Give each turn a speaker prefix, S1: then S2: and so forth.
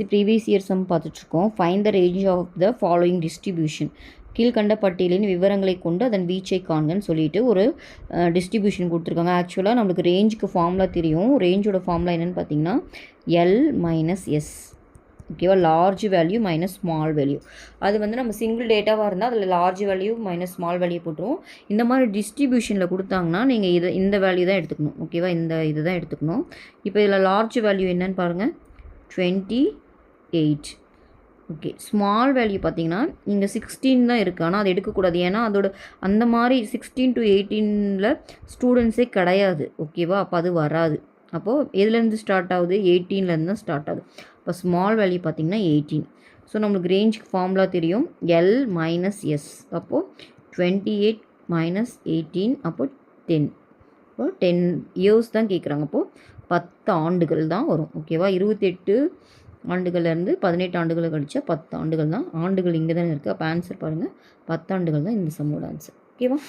S1: Previous year sum பார்த்துட்ருக்கோம். Find the range of the following distribution. கீழ்கண்ட பட்டியலின் விவரங்களை கொண்டு அதன் வீச்சை காண்கன்னு சொல்லிட்டு ஒரு டிஸ்ட்ரிபியூஷன் கொடுத்துருக்காங்க. ஆக்சுவலாக நம்மளுக்கு ரேஞ்சுக்கு ஃபார்முலா தெரியும். ரேஞ்சோட ஃபார்முலா என்னென்னு பார்த்தீங்கன்னா எல் மைனஸ் எஸ். ஓகேவா, large value minus small value. அது வந்து நம்ம சிங்கிள் டேட்டாவாக இருந்தால் அதில் large value minus small value போட்டுருவோம். இந்த மாதிரி டிஸ்ட்ரிபியூஷனில் கொடுத்தாங்கன்னா நீங்கள் இந்த வேல்யூ தான் எடுத்துக்கணும். ஓகேவா, இது தான் எடுத்துக்கணும். இப்போ இதில் லார்ஜ் வேல்யூ என்னன்னு பாருங்கள், 28. ஓகே, ஸ்மால் வேல்யூ பார்த்தீங்கன்னா இங்கே 16 தான் இருக்குது. ஆனால் அது எடுக்கக்கூடாது. ஏன்னா அதோட அந்த மாதிரி 16 to 18 ஸ்டூடெண்ட்ஸே கிடையாது. ஓகேவா, அப்போ அது வராது. அப்போது எதுலேருந்து ஸ்டார்ட் ஆகுது, 18 தான் ஸ்டார்ட் ஆகுது. இப்போ ஸ்மால் வேல்யூ பார்த்திங்கன்னா 18. ஸோ நம்மளுக்கு ரேஞ்சுக்கு ஃபார்முலா தெரியும், எல் மைனஸ் எஸ். அப்போது 28 மைனஸ் 18 அப்போது 10. இப்போ 10 இயர்ஸ் தான் கேட்குறாங்க. அப்போது 10 ஆண்டுகள் தான் வரும். ஓகேவா, 28 ஆண்டுகள்லேருந்து 18 ஆண்டுகளை கழிச்சா 10 ஆண்டுகள் தான். ஆண்டுகள் இங்கே தானே இருக்குது. அப்போ ஆன்சர் பாருங்கள், 10 ஆண்டுகள் தான் இந்த சம்மோட ஆன்சர். ஓகேவா.